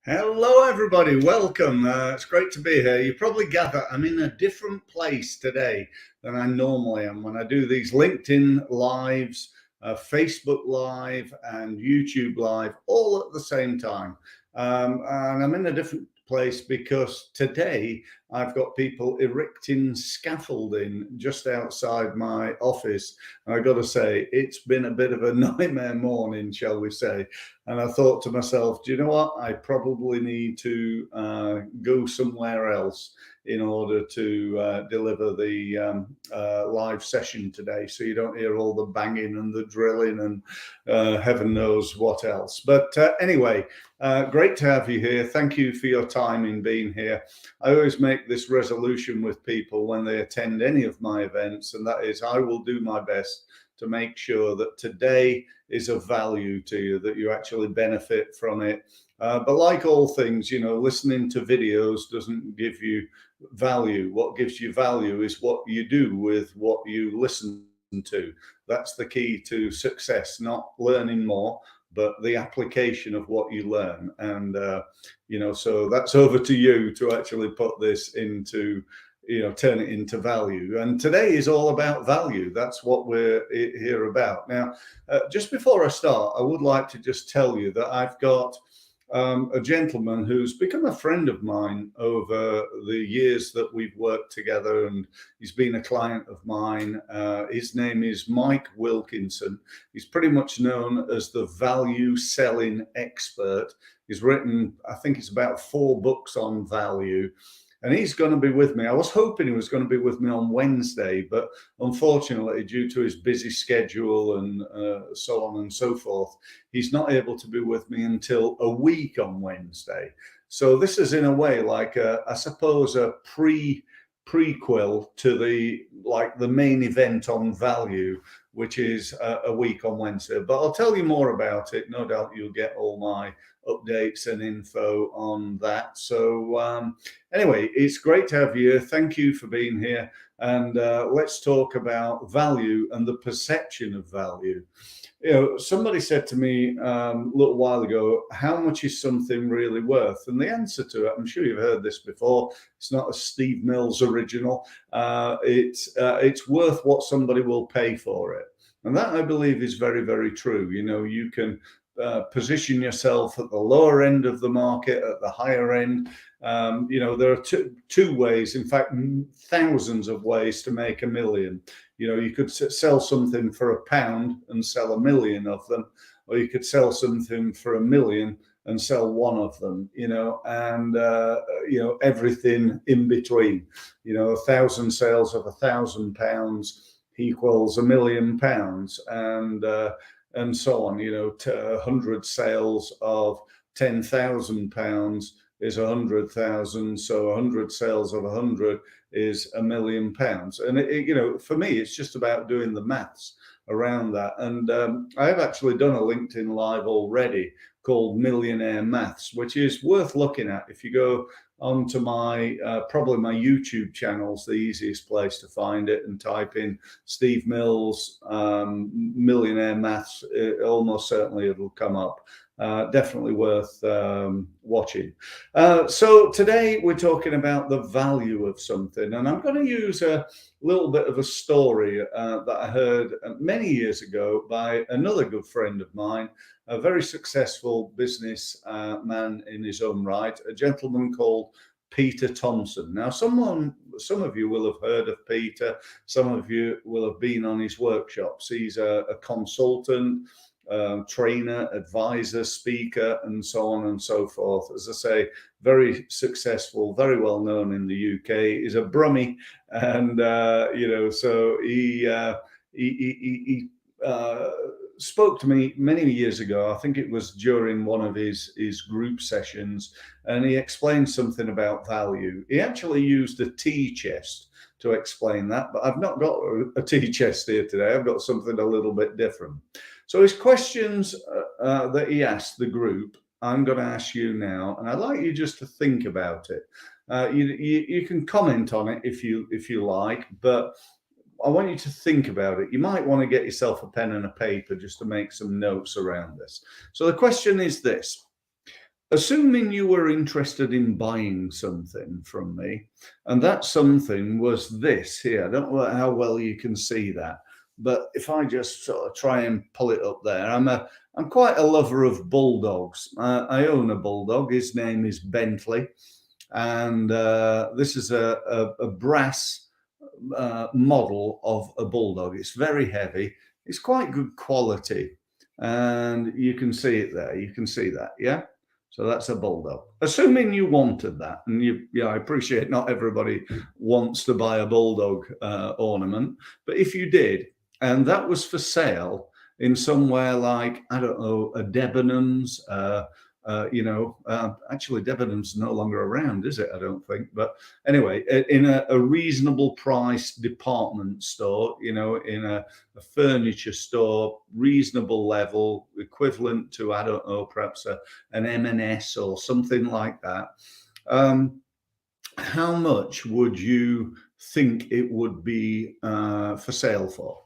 Hello, everybody. Welcome. It's great to be here. You probably gather I'm in a different place today than I normally am when I do these LinkedIn lives, Facebook live, and YouTube live all at the same time. And I'm in a different place because today I've got people erecting scaffolding just outside my office. And I got to say, it's been a bit of a nightmare morning, shall we say. And I thought to myself, do you know what? I probably need to go somewhere else in order to deliver the live session today, so you don't hear all the banging and the drilling and heaven knows what else. But anyway, great to have you here. Thank you for your time in being here. I always make this resolution with people when they attend any of my events, and that is I will do my best to make sure that today is of value to you, that you actually benefit from it. But like all things, you know, listening to videos doesn't give you value. What gives you value is what you do with what you listen to. That's the key to success, not learning more, but the application of what you learn. And, you know, so that's over to you to actually put this into, you know, turn it into value. And today is all about value. That's what we're here about. Now, just before I start, I would like to just tell you that I've got a gentleman who's become a friend of mine over the years that we've worked together, and he's been a client of mine. His name is Mike Wilkinson. He's pretty much known as the value selling expert. He's written, I think it's about 4 books on value. And he's going to be with me. I was hoping he was going to be with me on Wednesday, but unfortunately, due to his busy schedule and so on and so forth, he's not able to be with me until a week on Wednesday. So this is in a way like I suppose a prequel to the main event on value, which is a week on Wednesday. But I'll tell you more about it. No doubt you'll get all my updates and info on that. So anyway, it's great to have you here. Thank you for being here. And let's talk about value and the perception of value. You know, somebody said to me a little while ago, how much is something really worth? And the answer to it, I'm sure you've heard this before, it's not a Steve Mills original. It's worth what somebody will pay for it. And that, I believe, is very, very true. You know, you can position yourself at the lower end of the market, at the higher end. You know, there are two ways, in fact, thousands of ways to make a million. You know, you could sell something for £1 and sell 1 million of them, or you could sell something for 1 million and sell 1 of them, you know, and, you know, everything in between. You know, 1,000 sales of £1,000 equals £1 million, and so on. You know, 100 sales of £10,000 is 100,000. So 100 sales of 100 is £1 million. And you know, for me, it's just about doing the maths around that. And I have actually done a LinkedIn live already called Millionaire Maths, which is worth looking at. If you go onto my probably my YouTube channel's the easiest place to find it, and type in Steve Mills Millionaire Maths, almost certainly it'll come up. Definitely worth watching. So today we're talking about the value of something, and I'm going to use a little bit of a story that I heard many years ago by another good friend of mine, a very successful business man in his own right, a gentleman called Peter Thompson. Now, some of you will have heard of Peter. Some of you will have been on his workshops. He's a consultant, trainer, advisor, speaker, and so on and so forth. As I say, very successful, very well known in the UK. He's a Brummie, and you know, so he spoke to me many years ago. I think it was during one of his group sessions, and he explained something about value. He actually used a tea chest to explain that, but I've not got a tea chest here today. I've got something a little bit different. So his questions that he asked the group, I'm going to ask you now, and I'd like you just to think about it. You can comment on it if you like, but I want you to think about it. You might want to get yourself a pen and a paper just to make some notes around this. So the question is this: assuming you were interested in buying something from me, and that something was this here. I don't know how well you can see that, but if I just sort of try and pull it up there, I'm quite a lover of bulldogs. I own a bulldog. His name is Bentley, and this is a brass model of a bulldog. It's very heavy. It's quite good quality, and you can see it there. You can see that, yeah. So that's a bulldog. Assuming you wanted that, and yeah, I appreciate not everybody wants to buy a bulldog ornament, but if you did, and that was for sale in somewhere like, I don't know, a Debenhams, actually Debenhams no longer around, is it? I don't think. But anyway, in a reasonable price department store, in a furniture store, reasonable level, equivalent to, I don't know, perhaps an M&S or something like that. How much would you think it would be for sale for?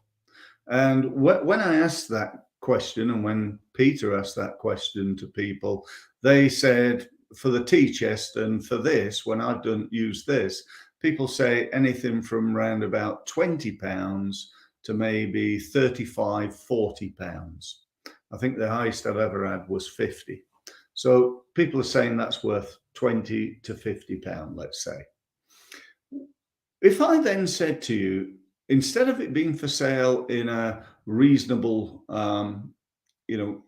And when I asked that question, and when Peter asked that question to people, they said for the tea chest and for this, when I've used this, people say anything from around about £20 to maybe 35, £40. I think the highest I've ever had was 50. So people are saying that's worth 20 to 50 pound, let's say. If I then said to you, instead of it being for sale in a reasonable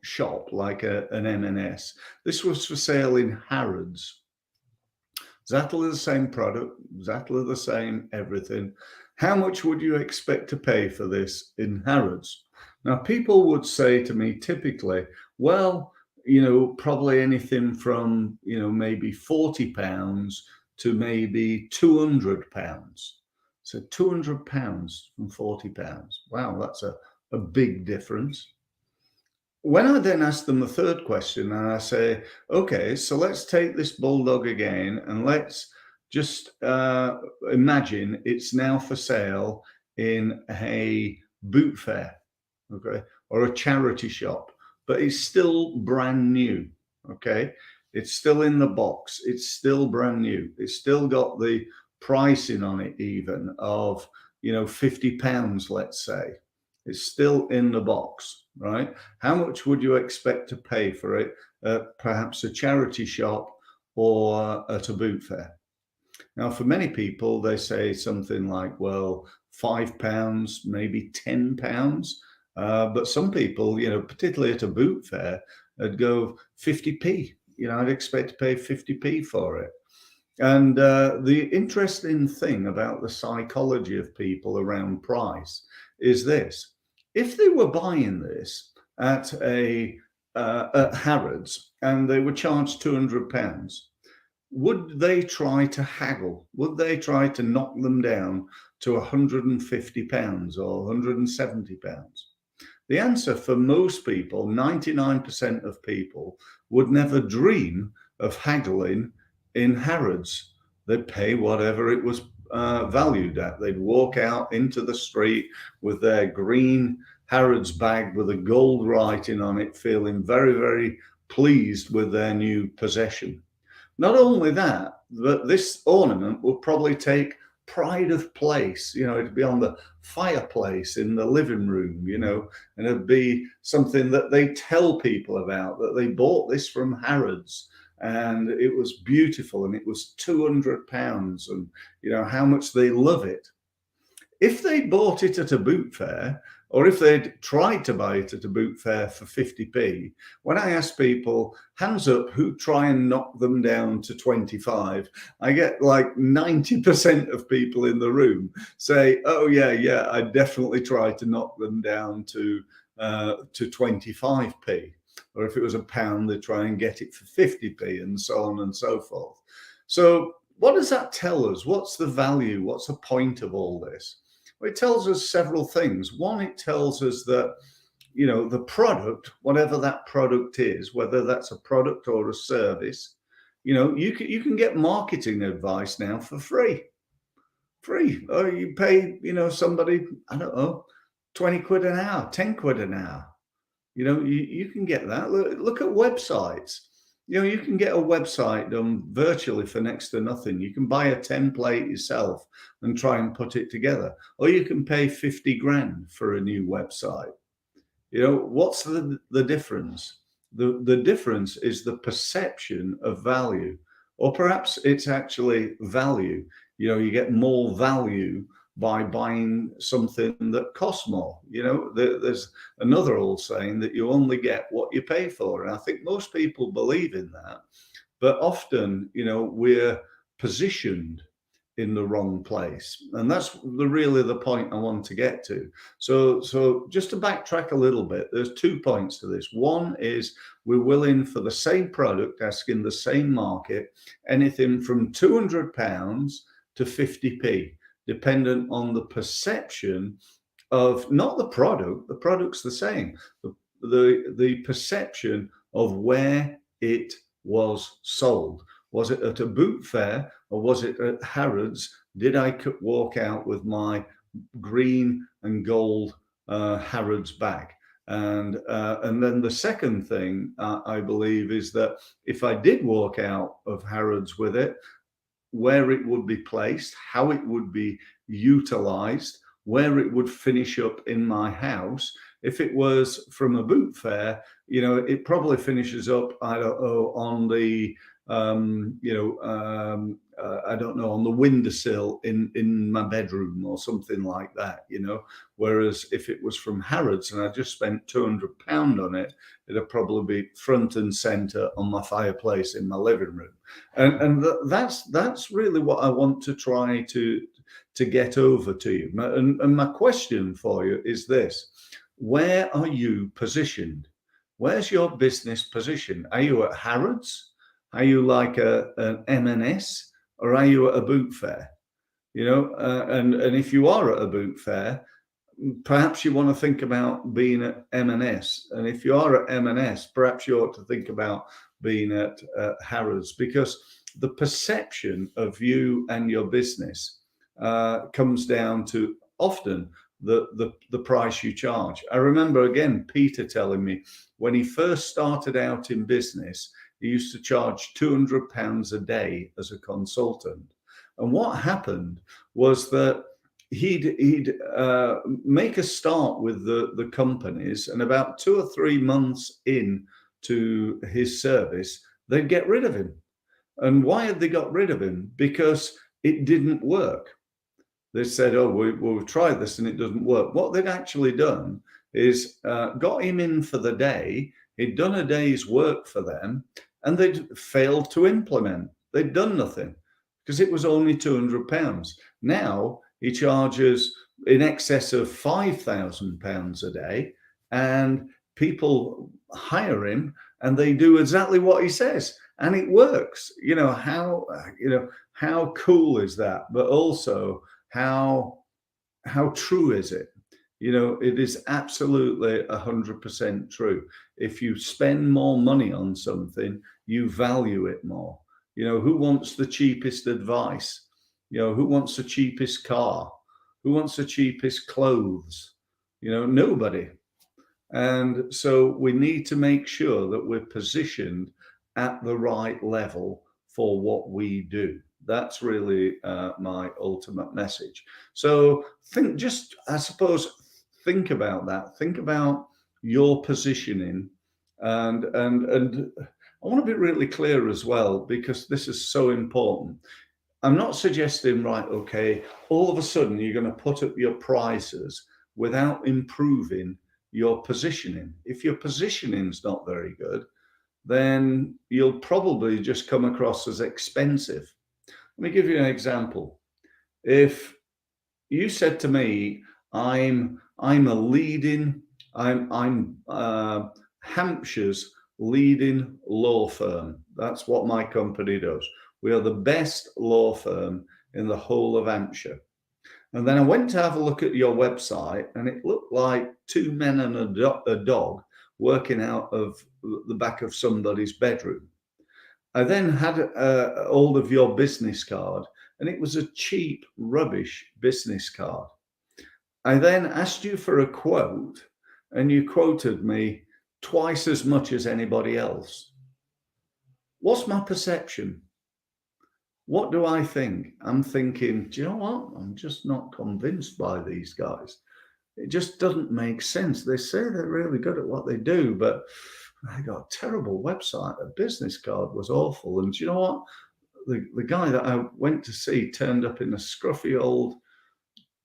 shop like an M&S, this was for sale in Harrods. Exactly the same product, exactly the same everything. How much would you expect to pay for this in Harrods? Now, people would say to me typically, well, probably anything from, maybe £40 to maybe £200. So £200 from £40. Wow, that's a big difference. When I then ask them the third question and I say, okay, so let's take this bulldog again and let's just imagine it's now for sale in a boot fair, okay, or a charity shop, but it's still brand new, okay? It's still in the box. It's still brand new. It's still got the pricing on it even of, £50, let's say. It's still in the box, right? How much would you expect to pay for it at perhaps a charity shop or at a boot fair? Now, for many people, they say something like, well, £5, maybe £10. But some people, particularly at a boot fair, would go 50p. I'd expect to pay 50p for it. And the interesting thing about the psychology of people around price is this. If they were buying this at at Harrods and they were charged £200, would they try to haggle? Would they try to knock them down to £150 or £170? The answer for most people, 99% of people, would never dream of haggling in Harrods. They'd pay whatever it was valued at. They'd walk out into the street with their green Harrods bag with a gold writing on it, feeling very, very pleased with their new possession. Not only that, but this ornament will probably take pride of place. It'd be on the fireplace in the living room, and it'd be something that they tell people about, that they bought this from Harrods and it was beautiful and it was £200 and, how much they love it. If they bought it at a boot fair, or if they'd tried to buy it at a boot fair for 50p, when I ask people, hands up, who try and knock them down to 25, I get like 90% of people in the room say, oh yeah, I definitely try to knock them down to 25p. Or if it was £1, they try and get it for 50p, and so on and so forth. So what does that tell us? What's the value? What's the point of all this? Well, it tells us several things. One, it tells us that, the product, whatever that product is, whether that's a product or a service, you can get marketing advice now for free. Or you pay, somebody, I don't know, 20 quid an hour, 10 quid an hour. You can get that. Look at websites. You can get a website done virtually for next to nothing. You can buy a template yourself and try and put it together, or you can pay 50 grand for a new website. What's the difference? The difference is the perception of value, or perhaps it's actually value. You get more value by buying something that costs more. There's another old saying that you only get what you pay for. And I think most people believe in that. But often, we're positioned in the wrong place, and that's really the point I want to get to. So just to backtrack a little bit, there's 2 points to this. One is we're willing for the same product, asking the same market, anything from £200 to 50p, dependent on the perception of not the product. The product's the same. The perception of where it was sold. Was it at a boot fair, or was it at Harrods? Did I walk out with my green and gold Harrods bag? And then the second thing I believe is that if I did walk out of Harrods with it, where it would be placed, how it would be utilized, where it would finish up in my house. If it was from a boot fair, it probably finishes up, I don't know, on the I don't know, on the windowsill in my bedroom or something like that, Whereas if it was from Harrods and I just spent £200 on it, it'd probably be front and center on my fireplace in my living room. And that's really what I want to try to get over to you. And my question for you is this: where are you positioned? Where's your business position? Are you at Harrods? Are you like an M&S, or are you at a boot fair? And if you are at a boot fair, perhaps you want to think about being at M&S. And if you are at M&S, perhaps you ought to think about being at Harrods, because the perception of you and your business comes down to often the price you charge. I remember, again, Peter telling me when he first started out in business, he used to charge £200 a day as a consultant. And what happened was that he'd make a start with the companies, and about 2 or 3 months into his service, they'd get rid of him. And why had they got rid of him? Because it didn't work. They said, oh, we've tried this and it doesn't work. What they'd actually done is got him in for the day. He'd done a day's work for them, and they'd failed to implement. They'd done nothing because it was only £200. Now he charges in excess of £5,000 a day, and people hire him and they do exactly what he says, and it works. How cool is that? But also, how true is it? It is absolutely 100% true. If you spend more money on something, you value it more. Who wants the cheapest advice? Who wants the cheapest car? Who wants the cheapest clothes? Nobody. And so we need to make sure that we're positioned at the right level for what we do. That's really my ultimate message. So think about that. Think about your positioning, and I want to be really clear as well, because this is so important. I'm not suggesting, right, okay, all of a sudden you're going to put up your prices without improving your positioning. If your positioning's not very good, then you'll probably just come across as expensive. Let me give you an example. If you said to me, I'm Hampshire's leading law firm. That's what my company does. We are the best law firm in the whole of Hampshire. And then I went to have a look at your website, and it looked like 2 men and a dog working out of the back of somebody's bedroom. I then had hold of your business card, and it was a cheap, rubbish business card. I then asked you for a quote, and you quoted me twice as much as anybody else. What's my perception? What do I think? I'm thinking, do you know what? I'm just not convinced by these guys. It just doesn't make sense. They say they're really good at what they do, but I got a terrible website. A business card was awful. And do you know what? The guy that I went to see turned up in a scruffy old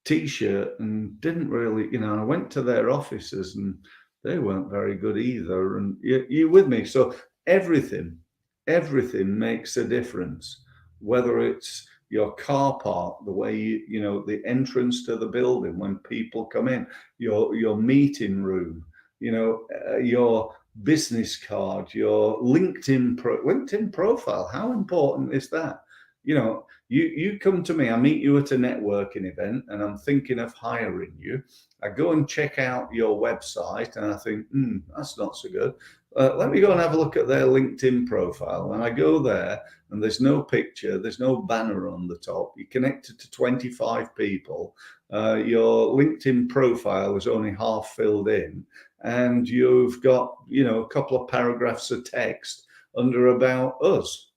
T-shirt and didn't really, I went to their offices and they weren't very good either. And you with me? So everything makes a difference, whether it's your car park, the way the entrance to the building when people come in, your meeting room, your business card, your LinkedIn profile. How important is that? You come to me, I meet you at a networking event and I'm thinking of hiring you. I go and check out your website and I think, that's not so good. Let me go and have a look at their LinkedIn profile. And I go there and there's no picture, there's no banner on the top. You're connected to 25 people. Your LinkedIn profile is only half filled in and you've got, a couple of paragraphs of text under about us.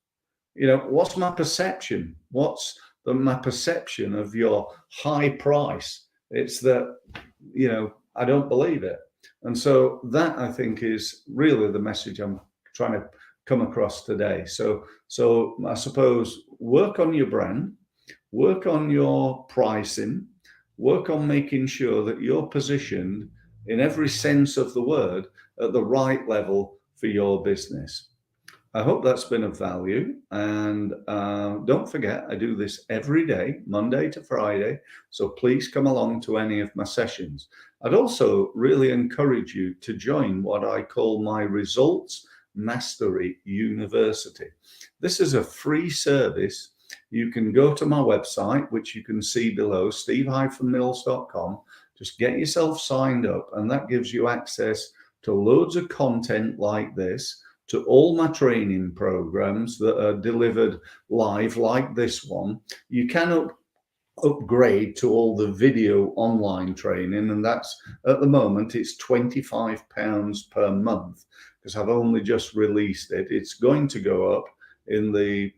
What's my perception? What's my perception of your high price? It's that, I don't believe it. And so that, I think, is really the message I'm trying to come across today. So I suppose work on your brand, work on your pricing, work on making sure that you're positioned in every sense of the word at the right level for your business. I hope that's been of value. And don't forget, I do this every day, Monday to Friday. So please come along to any of my sessions. I'd also really encourage you to join what I call my Results Mastery University. This is a free service. You can go to my website, which you can see below, steve-mills.com. Just get yourself signed up, and that gives you access to loads of content like this, to all my training programs that are delivered live like this one. You can upgrade to all the video online training, and that's, at the moment, it's £25 per month because I've only just released it. It's going to go up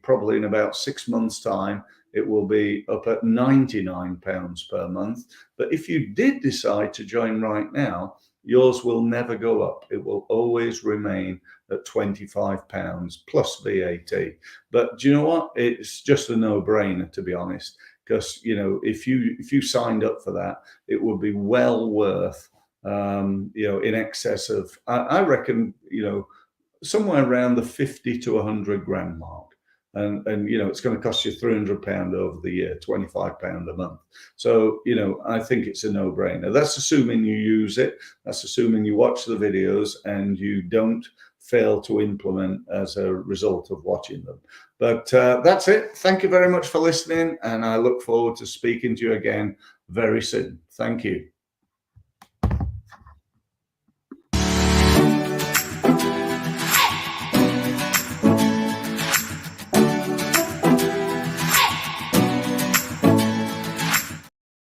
probably in about 6 months' time. It will be up at £99 per month. But if you did decide to join right now, yours will never go up. It will always remain at £25 plus VAT. But do you know what? It's just a no-brainer, to be honest, because if you signed up for that, it would be well worth in excess of, I reckon, somewhere around the 50 to 100 grand mark. And it's going to cost you £300 over the year, £25 a month. So I think it's a no-brainer. That's assuming you use it. That's assuming you watch the videos and you don't fail to implement as a result of watching them. But that's it. Thank you very much for listening, and I look forward to speaking to you again very soon. Thank you.